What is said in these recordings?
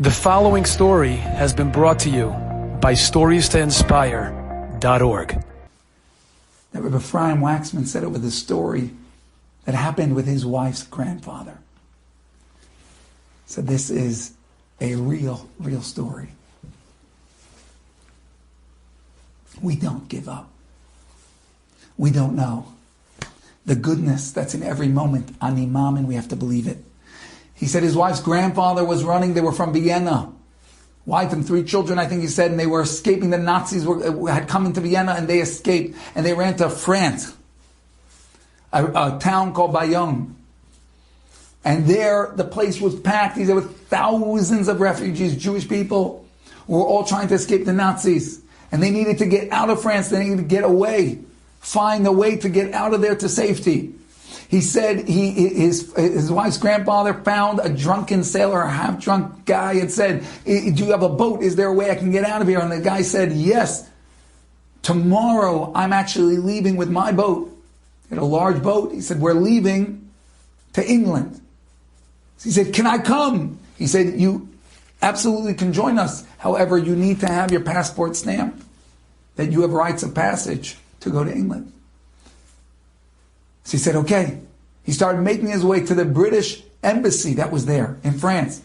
The following story has been brought to you by StoriesToInspire.org. That Rabbi Ephraim Waxman said over the story that happened with his wife's grandfather. So this is a real story. We don't give up. We don't know the goodness that's in every moment. Ani Mamin, we have to believe it. He said his wife's grandfather was running. They were from Vienna. Wife and 3 children, I think he said, and they were escaping. The Nazis had come into Vienna and they escaped. And they ran to France, a town called Bayonne. And there, the place was packed. There were thousands of refugees, Jewish people, who were all trying to escape the Nazis. And they needed to get out of France. They needed to get away, find a way to get out of there to safety. He said his wife's grandfather found a drunken sailor, a half-drunk guy, and said, "Do you have a boat? Is there a way I can get out of here?" And the guy said, "Yes. Tomorrow I'm actually leaving with my boat." He had a large boat. He said, "We're leaving to England." He said, "Can I come?" He said, "You absolutely can join us. However, you need to have your passport stamped that you have rights of passage to go to England." So he said, okay. He started making his way to the British embassy that was there in France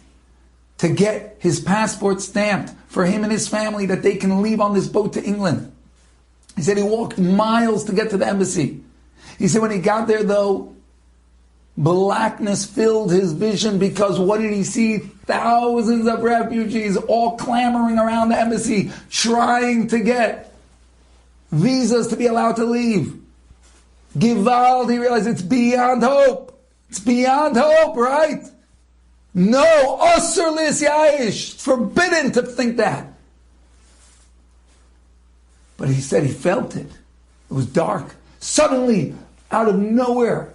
to get his passport stamped for him and his family that they can leave on this boat to England. He said he walked miles to get to the embassy. He said when he got there, though, blackness filled his vision, because what did he see? Thousands of refugees all clamoring around the embassy trying to get visas to be allowed to leave. Gewalt, he realized it's beyond hope. It's beyond hope, right? No, Asur L'Yaish, forbidden to think that. But he said he felt it. It was dark. Suddenly, out of nowhere,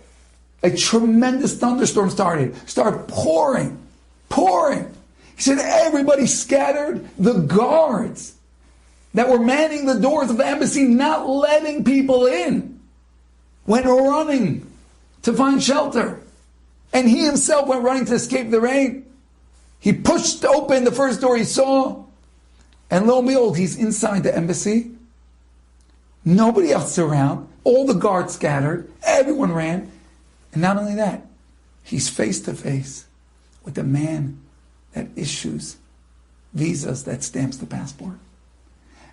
a tremendous thunderstorm started pouring. He said everybody scattered. The guards that were manning the doors of the embassy, not letting people in, went running to find shelter. And he himself went running to escape the rain. He pushed open the first door he saw, and lo and behold, he's inside the embassy. Nobody else around. All the guards scattered. Everyone ran. And not only that, he's face to face with the man that issues visas, that stamps the passport.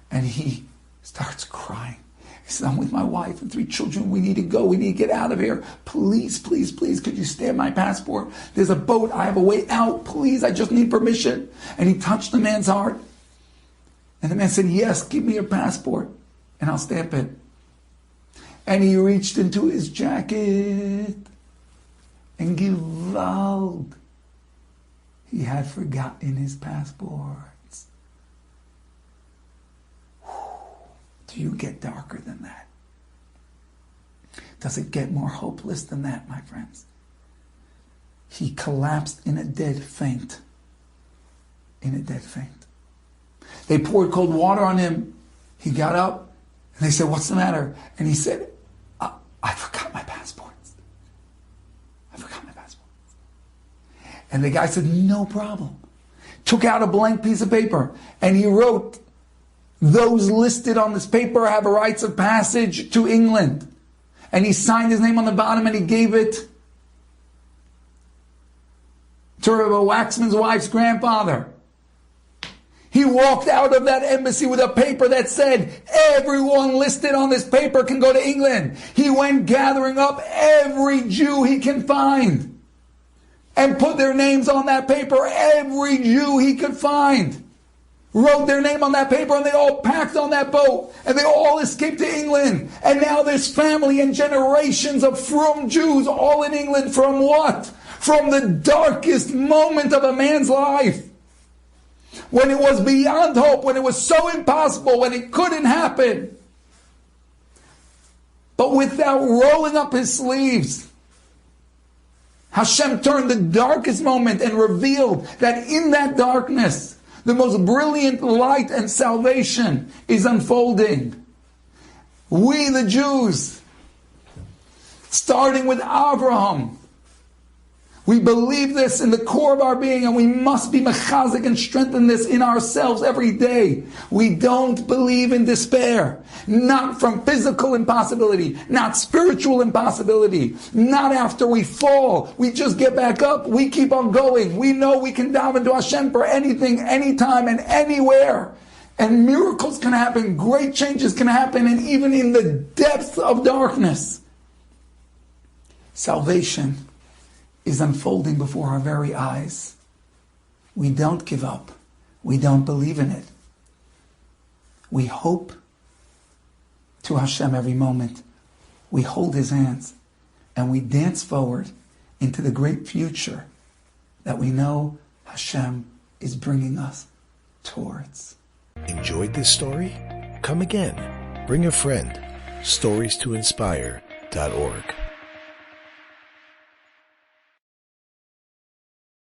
And he starts crying. He said, "I'm with my wife and 3 children. We need to go. We need to get out of here. Please, please, please, could you stamp my passport? There's a boat. I have a way out. Please, I just need permission." And he touched the man's heart. And the man said, "Yes, give me your passport and I'll stamp it." And he reached into his jacket, and gewalt, he had forgotten his passport. Do you get darker than that? Does it get more hopeless than that, my friends? He collapsed in a dead faint. They poured cold water on him. He got up, and they said, "What's the matter?" And he said, I forgot my passports. And the guy said, "No problem." Took out a blank piece of paper, and he wrote, "Those listed on this paper have rights of passage to England." And he signed his name on the bottom, and he gave it to Rabbi Waxman's wife's grandfather. He walked out of that embassy with a paper that said, everyone listed on this paper can go to England. He went gathering up every Jew he can find and put their names on that paper. Every Jew he could find wrote their name on that paper, and they all packed on that boat, and they all escaped to England. And now there's family and generations of frum Jews all in England. From what? From the darkest moment of a man's life, when it was beyond hope, when it was so impossible, when it couldn't happen. But without rolling up his sleeves, Hashem turned the darkest moment and revealed that in that darkness, the most brilliant light and salvation is unfolding. We, the Jews, starting with Abraham, We believe this in the core of our being, and we must be mechazik and strengthen this in ourselves every day. We don't believe in despair. Not from physical impossibility, not spiritual impossibility, not after we fall. We just get back up. We keep on going. We know we can dive into Hashem for anything, anytime, and anywhere. And miracles can happen, great changes can happen, and even in the depths of darkness. Salvation is unfolding before our very eyes. We don't give up. We don't believe in it. We hope to Hashem every moment. We hold His hands and we dance forward into the great future that we know Hashem is bringing us towards. Enjoyed this story? Come again. Bring a friend. StoriesToInspire.org